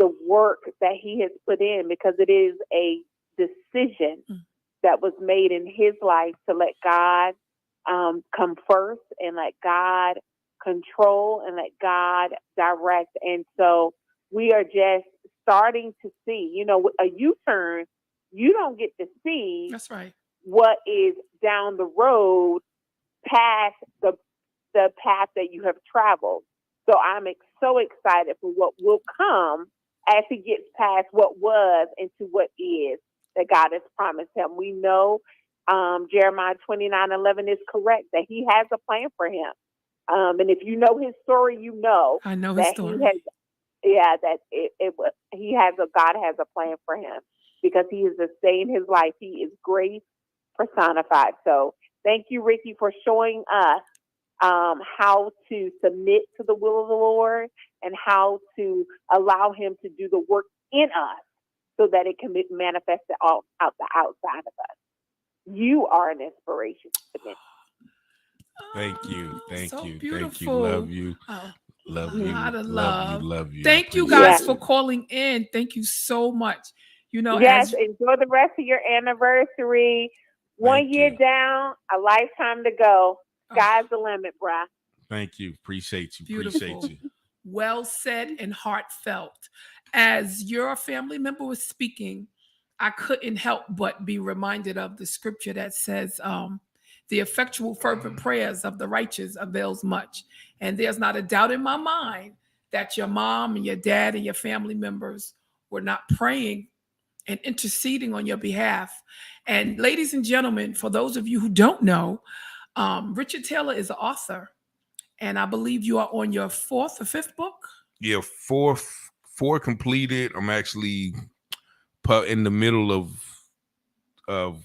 the work that he has put in, because it is a decision that was made in his life to let God come first and let God control and let God direct. And so we are just starting to see, you know, a U-turn, you don't get to see that's right what is down the road past the path that you have traveled. So I'm so excited for what will come as he gets past what was into what is that God has promised him. We know Jeremiah 29:11 is correct, that he has a plan for him. And if you know his story, you know I know his that story. God has a plan for him, because he is a stay in his life. He is grace personified. So thank you, Ricky, for showing us how to submit to the will of the Lord and how to allow him to do the work in us so that it can be manifested out the outside of us. You are an inspiration to me. Thank you. Thank so you. beautiful. Thank you. Love you. Oh, Love a you. lot of Love love. you. Love you. Thank you Appreciate guys it. for calling in. Thank you so much. You know, Yes, as enjoy the rest of your anniversary. 1 year down, a lifetime to go. Sky's the limit, bruh. Thank you. Appreciate you. Beautiful. Appreciate you. Well said and heartfelt. As your family member was speaking, I couldn't help but be reminded of the scripture that says, the effectual fervent prayers of the righteous avails much. And there's not a doubt in my mind that your mom and your dad and your family members were not praying and interceding on your behalf. And ladies and gentlemen, for those of you who don't know, Richard Taylor is an author. And I believe you are on your 4th or 5th book. Yeah, four completed. I'm actually in the middle of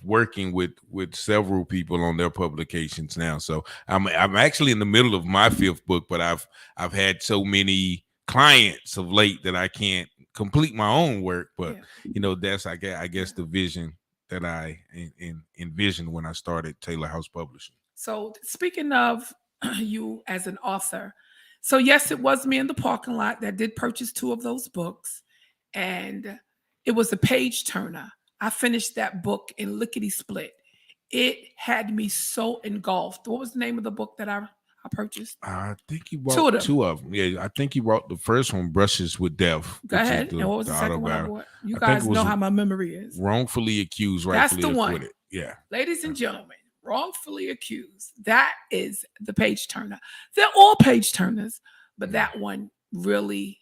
working with several people on their publications now. So I'm actually in the middle of my 5th book, but I've had so many clients of late that I can't complete my own work. But you know, that's I guess the vision that I envisioned when I started Taylor House Publishing. So speaking of you as an author, so yes, it was me in the parking lot that did purchase 2 of those books, and it was a page turner. I finished that book in lickety split. It had me so engulfed. What was the name of the book that I purchased? I think you bought 2 of them. Yeah, I think you bought the first one, Brushes with Death. Go ahead. And what was the second one I bought? You guys know how my memory is. Wrongfully Accused, Rightfully That's the one. Acquitted. Yeah. Ladies and gentlemen, Wrongfully Accused. That is the page turner. They're all page turners, but that one really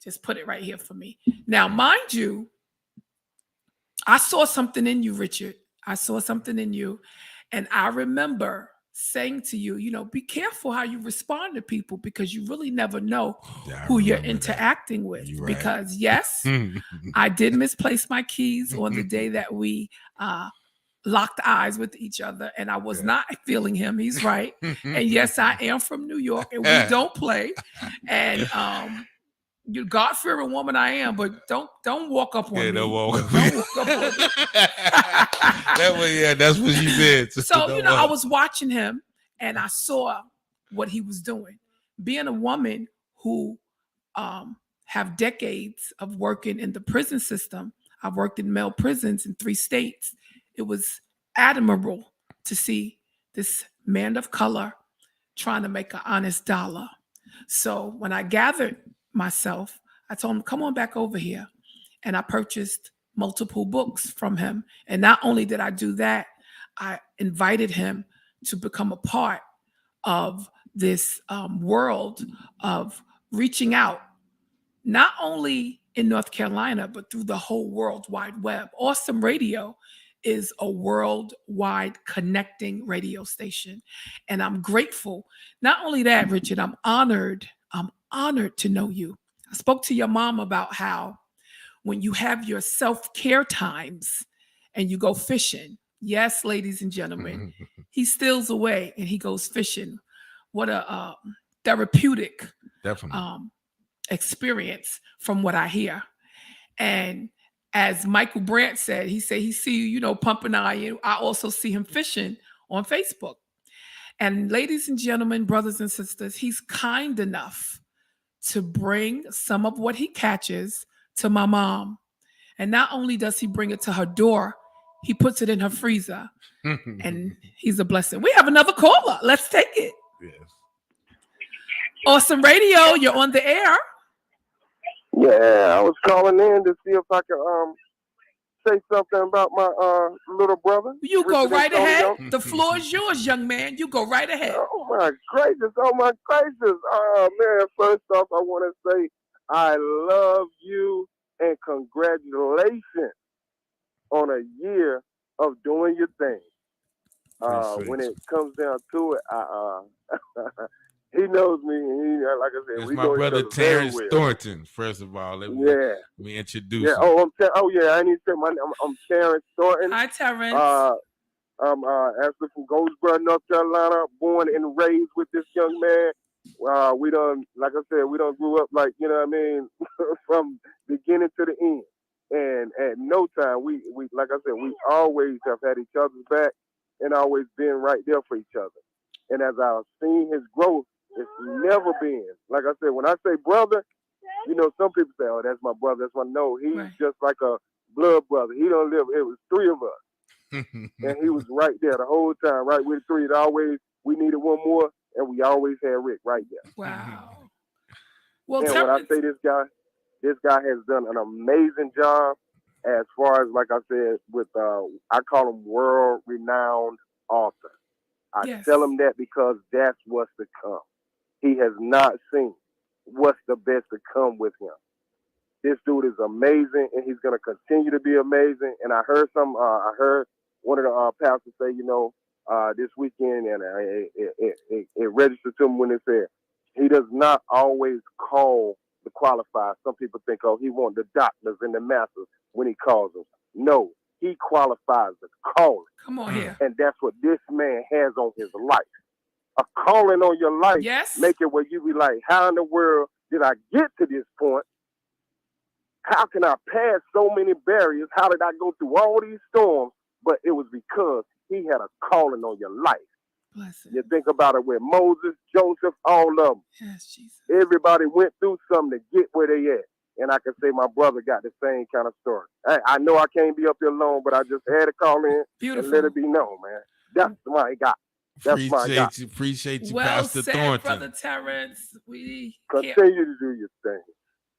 just put it right here for me. Now, mind you, I saw something in you, Richard. I saw something in you. And I remember saying to you, you know, be careful how you respond to people because you really never know who you're interacting with. Right. Because yes, I did misplace my keys on the day that we locked eyes with each other, and I was not feeling him. He's right. And yes, I am from New York, and we don't play. And you God-fearing woman I am, but don't walk up on me. Don't walk up on me. That's what you said. So, you know, I was watching him and I saw what he was doing. Being a woman who have decades of working in the prison system, I've worked in male prisons in 3 states. It was admirable to see this man of color trying to make an honest dollar. So when I gathered myself, I told him, come on back over here. And I purchased multiple books from him. And not only did I do that, I invited him to become a part of this world of reaching out, not only in North Carolina, but through the whole World Wide Web. Awesome Radio is a worldwide connecting radio station. And I'm grateful. Not only that, Richard, I'm honored to know you. I spoke to your mom about how when you have your self-care times and you go fishing, yes, ladies and gentlemen, he steals away and he goes fishing. What a therapeutic experience from what I hear. And as Michael Brandt said, he see you, you know, pumping iron. I also see him fishing on Facebook. And ladies and gentlemen, brothers and sisters, he's kind enough to bring some of what he catches to my mom. And not only does he bring it to her door, he puts it in her freezer. And he's a blessing. We have another caller. Let's take it. Yes. Awesome Radio, you're on the air. Yeah, I was calling in to see if I could say something about my little brother. You go right ahead. The floor is yours, young man. You go right ahead. Oh my gracious. Oh man, first off, I want to say I love you and congratulations on a year of doing your thing. When it comes down to it, he knows me, and he, like I said, it's we my know brother each other Terrence very well. Thornton. First of all, let me introduce him. I need to say my name. I'm Terrence Thornton. Hi, Terrence. I'm actually from Goldsboro, North Carolina, born and raised with this young man. We done, like I said, we done grew up like, you know what I mean, from beginning to the end. And at no time, we like I said, we always have had each other's back and always been right there for each other. And as I've seen his growth, it's never been, like I said, when I say brother, you know, some people say, oh, that's my brother. That's my, no, he's just like a blood brother. He don't live, it was three of us. And he was right there the whole time, right with the three. It always, we needed one more, and we always had Rick right there. Wow. Well, and when I say this guy has done an amazing job as far as, like I said, with, I call him world-renowned author. I tell him that because that's what's to come. He has not seen what's the best to come with him. This dude is amazing, and he's going to continue to be amazing. And I heard I heard one of the pastors say, you know, this weekend, and it registered to him when it said, he does not always call the qualifiers. Some people think, oh, he wants the doctors and the masters when he calls them. No, he qualifies the calling. Come on here. And that's what this man has on his life. A calling on your life. Yes. Make it where you be like, how in the world did I get to this point? How can I pass so many barriers? How did I go through all these storms? But it was because he had a calling on your life. You think about it with Moses, Joseph, all of them. Yes, Jesus. Everybody went through something to get where they at. And I can say my brother got the same kind of story. I know I can't be up here alone, but I just had to call in and let it be known, man. That's my God. Appreciate you, well Pastor said, Thornton. Brother Terrence. We continue to do your thing.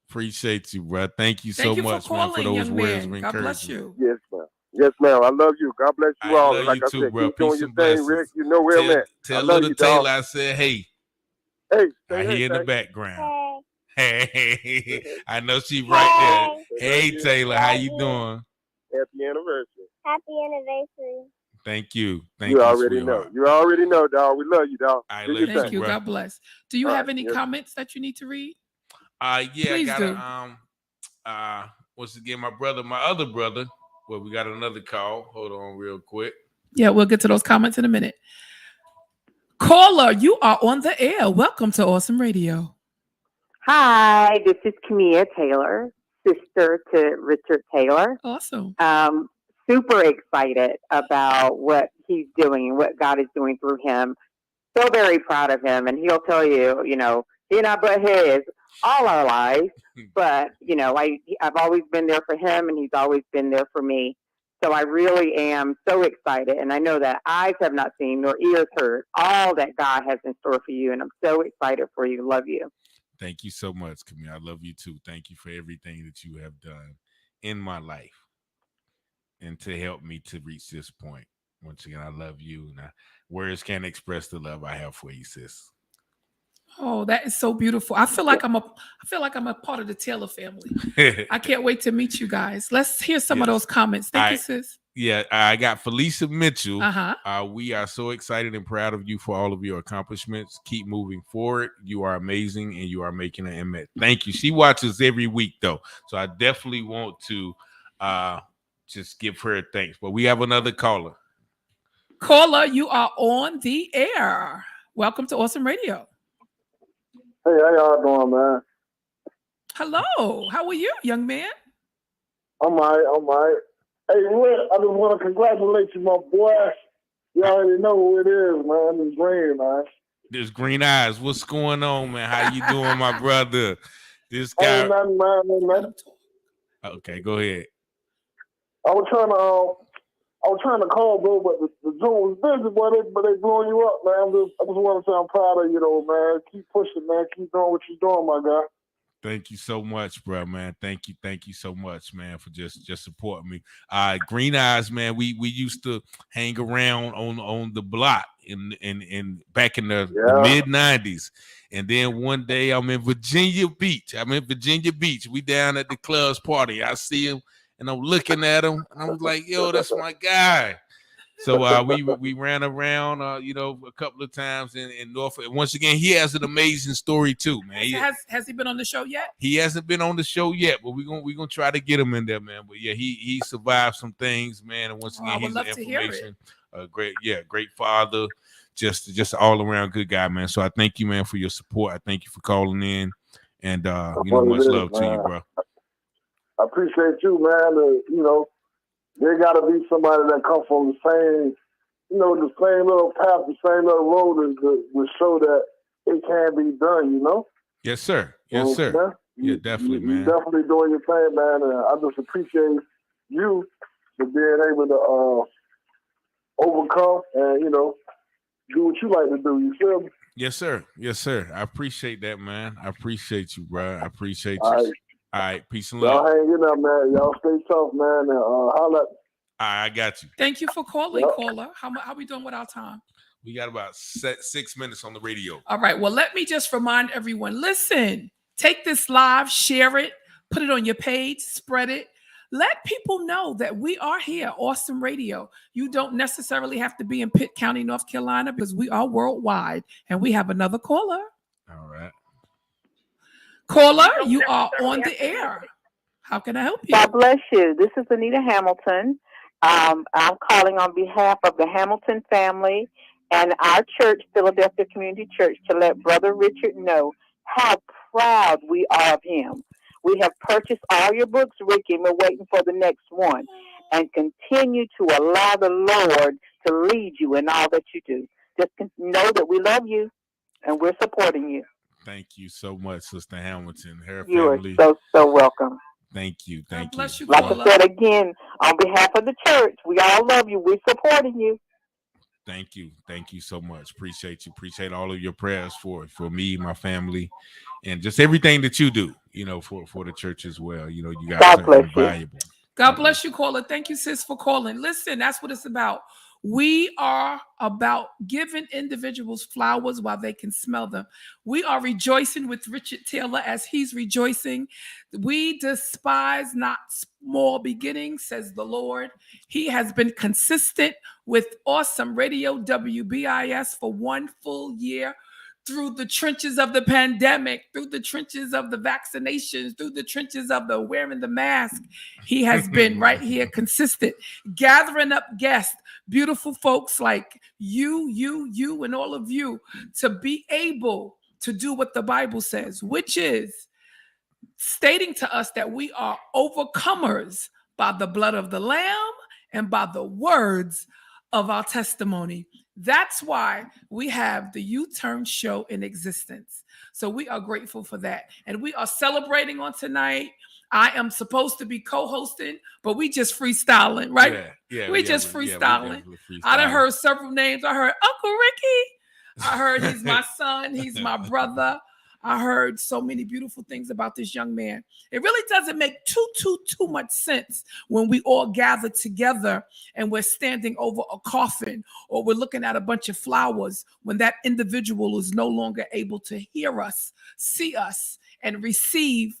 Appreciate you, bro. Thank you so much, man, for those words of encouragement. God bless you. Yes, man. Yes, ma'am. I love you. God bless you all. Love like you I too, said, bro. keep doing Peace your and thing, blessings. Rick. You know where I'm at. Tell little Taylor I said, hey. Hey. I hear in the background. Hey. I know she right there. Hey, Taylor. How you doing? Happy anniversary. Happy anniversary. Thank you. You already know. You already know, dog. We love you, dog. Thank you. God bless. Do you have any comments that you need to read? Yeah, Please I gotta once again, my other brother. Well, we got another call. Hold on real quick. Yeah, we'll get to those comments in a minute. Caller, you are on the air. Welcome to Awesome Radio. Hi, this is Camilla Taylor, sister to Richard Taylor. Awesome. Super excited about what he's doing and what God is doing through him. So very proud of him. And he'll tell you, you know, he and I butt heads all our lives. But, you know, I've always been there for him, and he's always been there for me. So I really am so excited. And I know that eyes have not seen nor ears heard all that God has in store for you. And I'm so excited for you. Love you. Thank you so much, Camille. I love you too. Thank you for everything that you have done in my life and to help me to reach this point. Once again, I love you. And words can't express the love I have for you, sis. Oh, that is so beautiful. I feel like I'm a part of the Taylor family. I can't wait to meet you guys. Let's hear some of those comments. Thank you, sis. Yeah, I got Felicia Mitchell. Uh-huh. We are so excited and proud of you for all of your accomplishments. Keep moving forward. You are amazing, and you are making an impact. Thank you. She watches every week, though, so I definitely want to just give her thanks. But we have another caller. Caller, you are on the air. Welcome to Awesome Radio. Hey, how y'all doing, man? Hello. How are you, young man? I'm all right. Hey, Rick, I just want to congratulate you, my boy. You already know who it is, man. It's Green, man. There's Green Eyes. What's going on, man? How you doing, my brother? This guy. Ain't nothing, man. Ain't nothing. Okay, go ahead. I was trying to call, bro, but the Zoom was busy, boy. But they blowing you up, man. I just want to say I'm proud of you, though, man. Keep pushing, man. Keep doing what you're doing, my guy. Thank you so much, bro, man. Thank you so much, man, for just supporting me. Green Eyes, man. We used to hang around on the block in back in the mid '90s, and then one day I'm in Virginia Beach. We down at the club's party. I see him, and I'm looking at him, and I was like, "Yo, that's my guy." So we ran around, a couple of times in Norfolk. Once again, he has an amazing story too, man. Has he been on the show yet? He hasn't been on the show yet, but we're gonna try to get him in there, man. But yeah, he survived some things, man. And once again, he's an information, great father just all around good guy, man. So I thank you, man, for your support. I thank you for calling in, and much love to you, bro. I appreciate you, man. There got to be somebody that comes from the same, the same little path, the same little road to show that it can be done, Yes, sir. Yes, sir. Yeah, definitely, man. You definitely doing your thing, man. And I just appreciate you for being able to overcome and, do what you like to do. You feel me? Yes, sir. Yes, sir. I appreciate that, man. I appreciate you, bro. I appreciate you. All right. All right. Peace and love. Y'all hang in there, man. Y'all stay tough, man. And holla. All right, I got you. Thank you for calling, caller. How we doing with our time? We got about 6 minutes on the radio. All right. Well, let me just remind everyone, listen, take this live, share it, put it on your page, spread it. Let people know that we are here, Awesome Radio. You don't necessarily have to be in Pitt County, North Carolina, because we are worldwide. And we have another caller. All right. Caller, you are on the air. How can I help you? God bless you. This is Anita Hamilton. I'm calling on behalf of the Hamilton family and our church, Philadelphia Community Church, to let Brother Richard know how proud we are of him. We have purchased all your books, Ricky, and we're waiting for the next one. And continue to allow the Lord to lead you in all that you do. Just know that we love you and we're supporting you. Thank you so much, Sister Hamilton. Her You family. are so welcome. Thank you. Thank you. Bless you. Like I said again, on behalf of the church, we all love you. We're supporting you. Thank you. Thank you so much. Appreciate you. Appreciate all of your prayers for me, my family, and just everything that you do, for the church as well. You guys are invaluable. God bless you, caller. Thank you, sis, for calling. Listen, that's what it's about. We are about giving individuals flowers while they can smell them. We are rejoicing with Richard Taylor as he's rejoicing. We despise not small beginnings, says the Lord. He has been consistent with Awesome Radio WBIS for 1 full year. Through the trenches of the pandemic, through the trenches of the vaccinations, through the trenches of the wearing the mask, he has been right here consistent, gathering up guests, beautiful folks like you, and all of you to be able to do what the Bible says, which is stating to us that we are overcomers by the blood of the Lamb and by the words of our testimony. That's why we have the U-Turn show in existence. So we are grateful for that. And we are celebrating on tonight. I am supposed to be co-hosting, but we just freestyling, right? Yeah. We just freestyling. I done heard several names. I heard Uncle Ricky. I heard he's my son. He's my brother. I heard so many beautiful things about this young man. It really doesn't make too much sense when we all gather together and we're standing over a coffin or we're looking at a bunch of flowers when that individual is no longer able to hear us, see us, and receive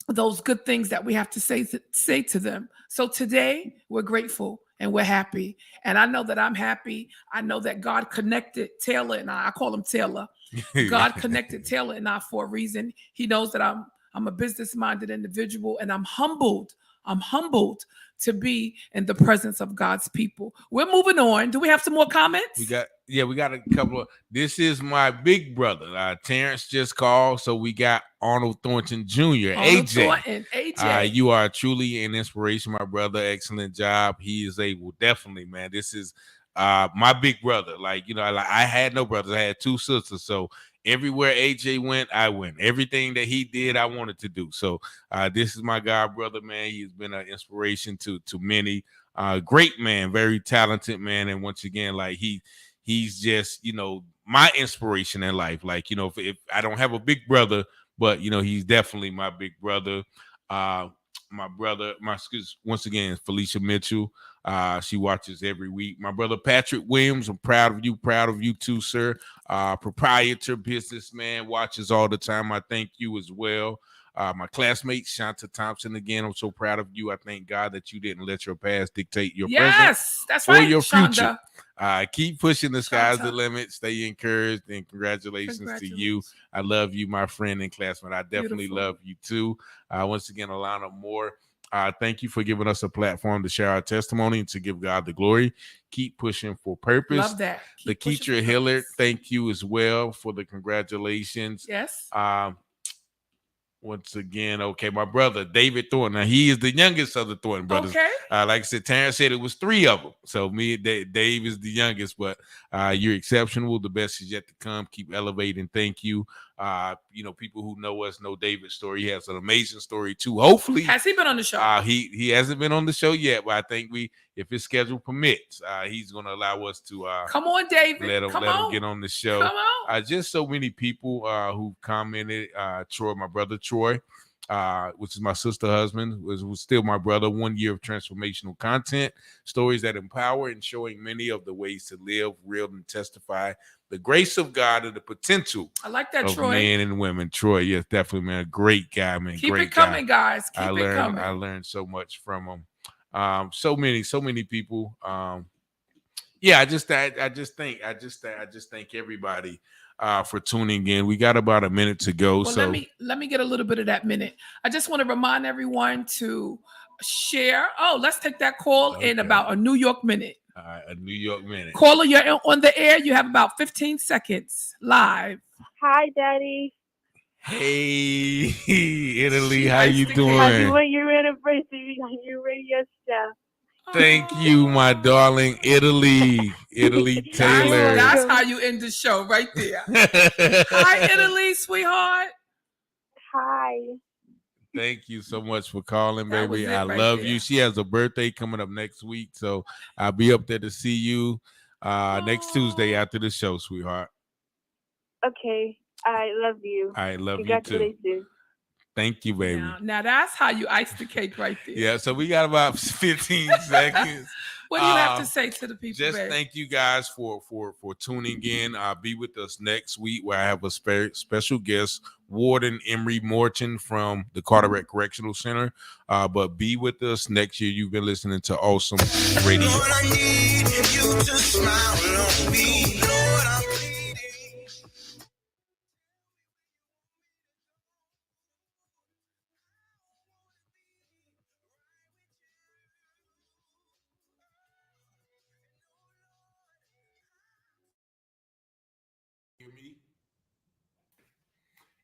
those good things that we have to say to them. So today we're grateful and we're happy. And I know that I'm happy. I know that God connected Taylor and I call him Taylor. God connected Taylor and I for a reason. He knows that I'm a business-minded individual and I'm humbled. I'm humbled to be in the presence of God's people. We're moving on. Do we have some more comments? We got a couple of. This is my big brother. Terrence just called, so we got Arnold Thornton Jr. AJ. You are truly an inspiration, my brother. Excellent job. He is able, definitely, man. This is my big brother. I had no brothers. I had 2 sisters. So everywhere AJ went, I went. Everything that he did, I wanted to do. So this is my god brother, man. He's been an inspiration to many. Great man, very talented man, and once again, he's just my inspiration in life. If I don't have a big brother, but he's definitely my big brother. Once again, Felicia Mitchell. She watches every week. My brother Patrick Williams, I'm proud of you too, sir. Proprietor, businessman, watches all the time. I thank you as well. My classmate Shanta Thompson, again, I'm so proud of you. I thank God that you didn't let your past dictate your present that's or right, your future. Shonda. Keep pushing the sky's the limit. Stay encouraged, and congratulations to you. I love you, my friend and classmate. I definitely love you too. Once again, Alana Moore. Thank you for giving us a platform to share our testimony and to give God the glory. Keep pushing for purpose. Love that. Lakeisha Hillard, thank you as well for the congratulations. Yes. Once again, okay, my brother David Thornton. Now he is the youngest of the Thornton brothers. Okay. Like I said, Terrence said it was 3 of them. So me and Dave is the youngest, but you're exceptional. The best is yet to come. Keep elevating. Thank you. People who know us know David's story. He has an amazing story too. Hopefully, has he been on the show? He hasn't been on the show yet, but I think if his schedule permits, he's going to allow us to come on, David. Let him get on the show. Come on. Just so many people who commented. Troy, my brother Troy, which is my sister husband, was still my brother. 1 year of transformational content, stories that empower and showing many of the ways to live, real, and testify the grace of God and the potential. I like that, of Troy. Men and women. Troy, yes, definitely, man. Great guy, man. Keep great it coming, guy. guys. Keep it coming. I learned so much from him. So many people. I just thank everybody for tuning in. We got about a minute to go. Well, so let me get a little bit of that minute. I just want to remind everyone to share. Oh, let's take that call in about a New York minute. A New York minute. Caller, you're on the air. You have about 15 seconds live. Hi, Daddy. Hey, Italy, how you doing? Happy 1 year anniversary on your radio show. Thank you, my darling Italy Taylor. That's how you end the show right there. Hi, Italy, sweetheart. Hi. Thank you so much for calling, baby. I love you. She has a birthday coming up next week, so I'll be up there to see you next Tuesday after the show, sweetheart. Okay. I love you. I love you too. Thank you, baby. Now that's how you ice the cake right there. Yeah, so we got about 15 seconds. What do you have to say to the people? Just thank you guys for tuning in. Be with us next week where I have a special guest, Warden Emery Morton from the Carteret Correctional Center. But be with us next year. You've been listening to Awesome Radio. Lord, I need you to smile on me. Lord, I'm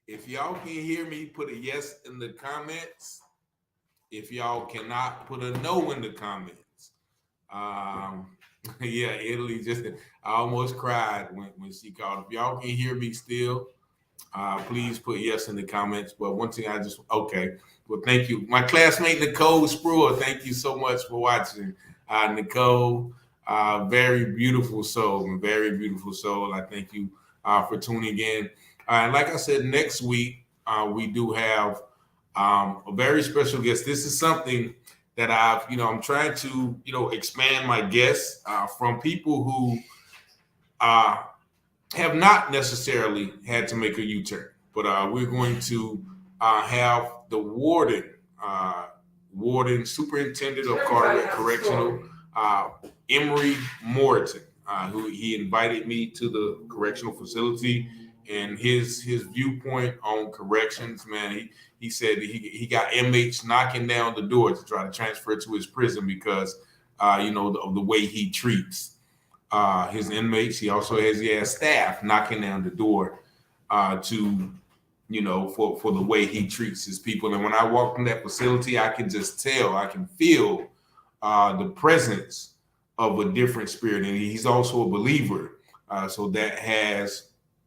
If y'all can hear me, put a yes in the comments. If y'all cannot, put a no in the comments. Italy I almost cried when she called. If y'all can hear me still, please put yes in the comments. But one thing well, thank you. My classmate, Nicole Spruer, thank you so much for watching. Nicole, very beautiful soul. I thank you for tuning in. And like I said, next week, we do have a very special guest. This is something that I'm trying to, expand my guests from people who have not necessarily had to make a U-turn. But we're going to have the warden superintendent of Carteret Correctional, Emery Morton, who he invited me to the correctional facility. And his viewpoint on corrections, man, he said he got inmates knocking down the door to try to transfer to his prison because, of the way he treats his inmates. He has staff knocking down the door for the way he treats his people. And when I walk in that facility, I can just tell, I can feel the presence of a different spirit. And he's also a believer. So that has